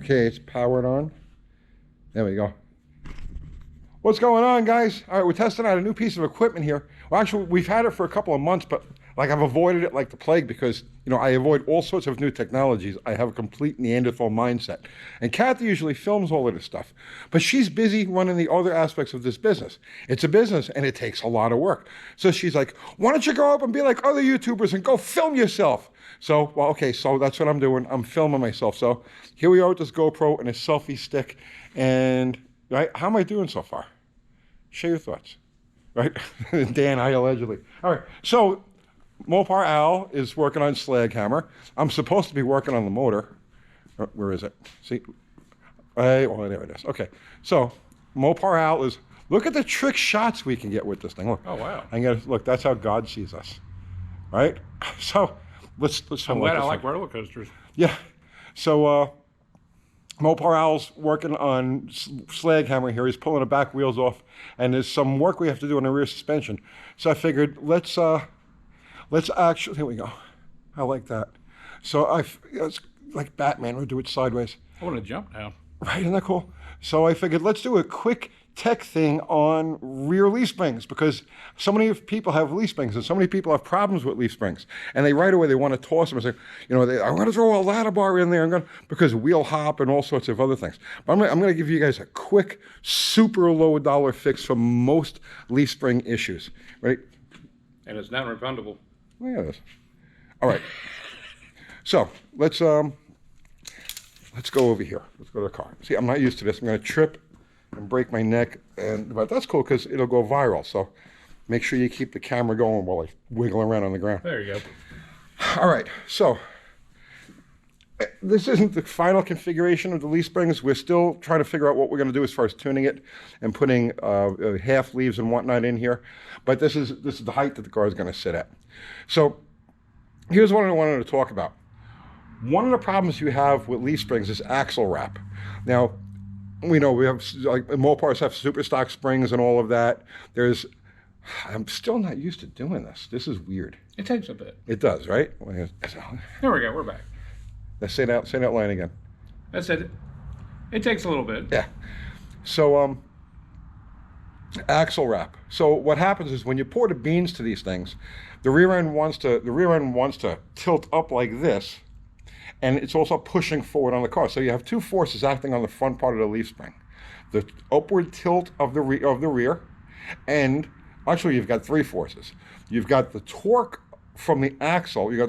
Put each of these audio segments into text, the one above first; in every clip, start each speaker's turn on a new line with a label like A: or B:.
A: Okay, it's powered on. There we go. What's going on, guys? All right, we're testing out a new piece of equipment here. Well, actually, we've had it for a couple of months, but like I've avoided it like the plague because, you know, I avoid all sorts of new technologies. I have a complete Neanderthal mindset. And Kathy usually films all of this stuff, but she's busy running the other aspects of this business. It's a business and it takes a lot of work. So she's like, why don't you go up and be like other YouTubers and go film yourself? So, well, okay, so that's what I'm doing. I'm filming myself. So here we are with this GoPro and a selfie stick. And, right, how am I doing so far? Share your thoughts, right? Dan, I allegedly. All right, so Mopar Al is working on slag hammer. I'm supposed to be working on the motor. Where is it? See? Oh, there it is. Okay, so Mopar Al is, look at the trick shots we can get with this thing. Look.
B: Oh, wow.
A: Look, that's how God sees us, right? So let's
B: I'm glad I like roller coasters.
A: Yeah, so Mopar Al's working on slag hammer here. He's pulling the back wheels off, and there's some work we have to do on the rear suspension. So I figured let's actually, here we go. I like that. So it's like Batman, we'll do it sideways.
B: I want to jump now.
A: Right, isn't that cool? So I figured let's do a quick tech thing on rear leaf springs because so many people have leaf springs and so many people have problems with leaf springs. And they right away, they want to toss them and say, you know, I'm going to throw a ladder bar in there because wheel hop and all sorts of other things. But I'm going to give you guys a quick, super low dollar fix for most leaf spring issues. Right?
B: And it's non-refundable.
A: Yeah, it is. All right. So let's go over here. Let's go to the car. See, I'm not used to this. I'm going to trip and break my neck, but that's cool because it'll go viral. So make sure you keep the camera going while I wiggle around on the ground.
B: There you go.
A: All right, so this isn't the final configuration of the leaf springs. We're still trying to figure out what we're going to do as far as tuning it and putting half leaves and whatnot in here. But this is the height that the car is going to sit at. So here's what I wanted to talk about. One of the problems you have with leaf springs is axle wrap. Now, we know we have, like, Mopars have super stock springs and all of that. I'm still not used to doing this. This is weird.
B: It takes a bit.
A: It does, right?
B: There we go, we're back.
A: Let's say that line again.
B: That's it. It takes a little bit.
A: Yeah. So, axle wrap. So what happens is when you pour the beans to these things, the rear end wants to tilt up like this, and it's also pushing forward on the car. So you have two forces acting on the front part of the leaf spring. The upward tilt of the rear, and actually you've got three forces. You've got the torque from the axle, you've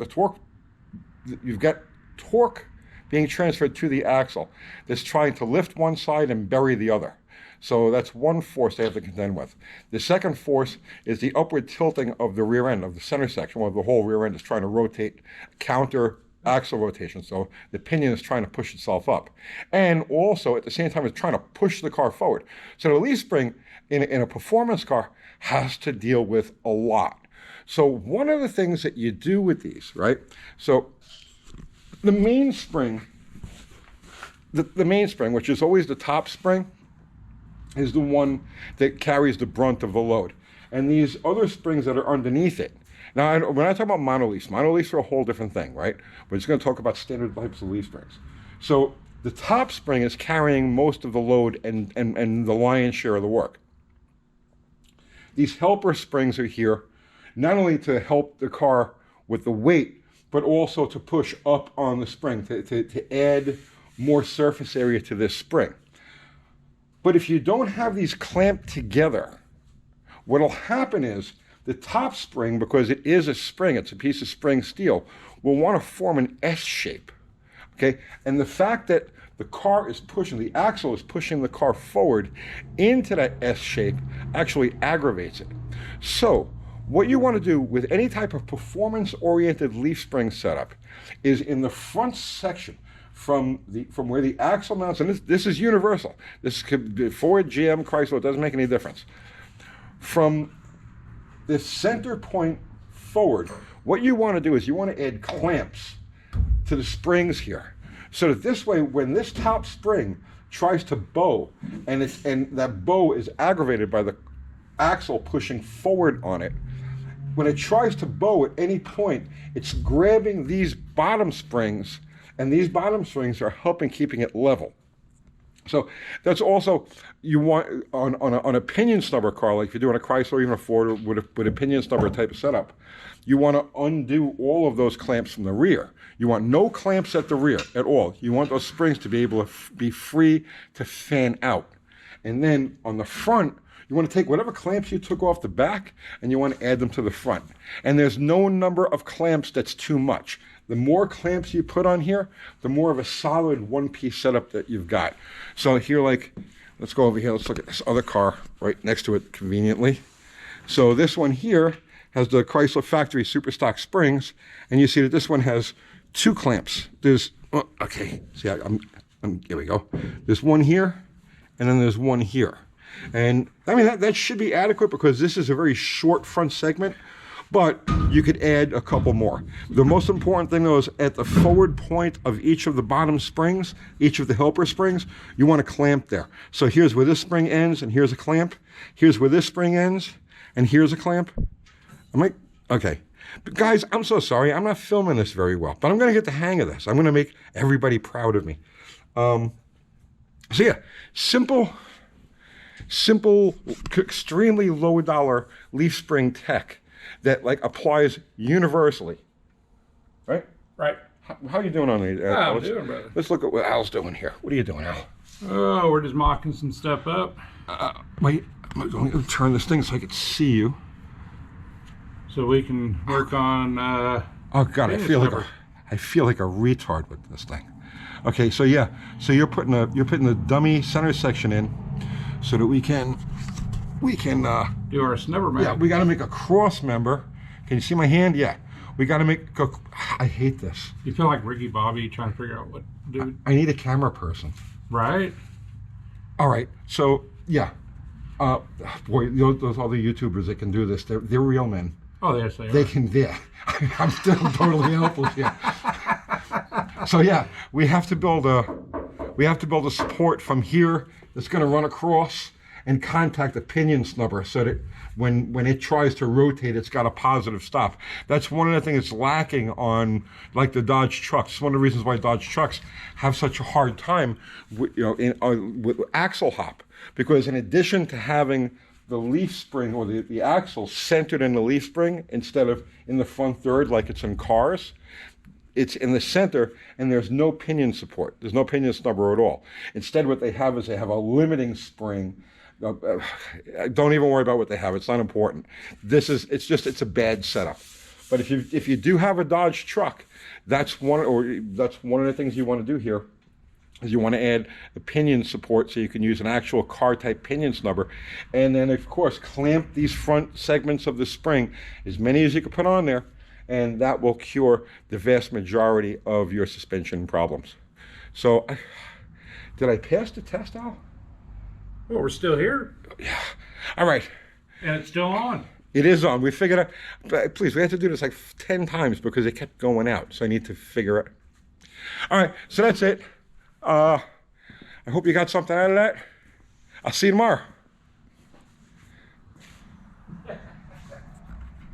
A: got torque being transferred to the axle that's trying to lift one side and bury the other. So that's one force they have to contend with. The second force is the upward tilting of the rear end, of the center section, where the whole rear end is trying to rotate, counter axle rotation. So the pinion is trying to push itself up. And also, at the same time, it's trying to push the car forward. So the leaf spring in a performance car has to deal with a lot. So one of the things that you do with these, right? So the main spring, which is always the top spring, is the one that carries the brunt of the load. And these other springs that are underneath it. Now, when I talk about monoliths are a whole different thing, right? We're just going to talk about standard types of leaf springs. So the top spring is carrying most of the load and the lion's share of the work. These helper springs are here not only to help the car with the weight, but also to push up on the spring, to add more surface area to this spring. But if you don't have these clamped together, what'll happen is the top spring, because it is a spring, it's a piece of spring steel, will want to form an S shape, okay? And the fact that the axle is pushing the car forward into that S shape actually aggravates it. So what you want to do with any type of performance-oriented leaf spring setup is in the front section, from where the axle mounts, and this is universal. This could be Ford, GM, Chrysler, it doesn't make any difference. From the center point forward, what you want to do is you want to add clamps to the springs here. So that this way, when this top spring tries to bow, and that bow is aggravated by the axle pushing forward on it, when it tries to bow at any point, it's grabbing these bottom springs And these bottom springs are helping keeping it level. So that's also, you want, on a pinion snubber car, like if you're doing a Chrysler or even a Ford with a pinion snubber type of setup, you want to undo all of those clamps from the rear. You want no clamps at the rear at all. You want those springs to be able to be free to fan out. And then on the front, you want to take whatever clamps you took off the back and you want to add them to the front. And there's no number of clamps that's too much. The more clamps you put on here, the more of a solid one-piece setup that you've got. So here, like, let's go over here. Let's look at this other car right next to it conveniently. So this one here has the Chrysler factory super stock springs, and you see that this one has 2 clamps. There's, oh, okay, see, here we go. There's one here, and then there's one here. And I mean, that should be adequate because this is a very short front segment, but you could add a couple more. The most important thing though is at the forward point of each of the bottom springs, each of the helper springs, you want to clamp there. So here's where this spring ends and here's a clamp. Here's where this spring ends and here's a clamp. Okay. But guys, I'm so sorry. I'm not filming this very well, but I'm going to get the hang of this. I'm going to make everybody proud of me. So yeah, simple, extremely low dollar leaf spring tech that like applies universally, right?
B: Right.
A: How are you doing on these?
B: I'm doing, brother.
A: Let's look at what Al's doing here. What are you doing, Al?
B: Oh, we're just mocking some stuff up.
A: Wait, I'm going to turn this thing so I can see you.
B: So we can work on.
A: Oh God, I feel like a retard with this thing. Okay, so yeah, so you're putting the dummy center section in, so that we can
B: do our snubber mount.
A: Yeah, we got to make a cross member. Can you see my hand? Yeah, we got to make. I hate this.
B: You feel like Ricky Bobby trying to figure out what to do.
A: I need a camera person.
B: Right.
A: All right. So yeah, boy, those other YouTubers that can do this, they're real men.
B: Oh, yes, they are.
A: They can. Yeah, I'm still totally helpless here. So yeah, we have to build a support from here that's going to run across and contact the pinion snubber so that when it tries to rotate, it's got a positive stop. That's one of the things that's lacking on like the Dodge trucks. It's one of the reasons why Dodge trucks have such a hard time with, with axle hop, because in addition to having the leaf spring or the axle centered in the leaf spring instead of in the front third like it's in cars, it's in the center and there's no pinion support. There's no pinion snubber at all. Instead, what they have is they have a limiting spring. Don't even worry about what they have. It's not important. It's a bad setup. But if you do have a Dodge truck, that's one of the things you want to do here. Is you want to add the pinion support so you can use an actual car type pinion snubber, and then of course clamp these front segments of the spring, as many as you can put on there, and that will cure the vast majority of your suspension problems. So, did I pass the test, Al?
B: Well, we're still here.
A: Yeah. All right.
B: And it's still on.
A: It is on. We figured out. But please, we had to do this like 10 times because it kept going out. So I need to figure it. All right. So that's it. I hope you got something out of that. I'll see you tomorrow.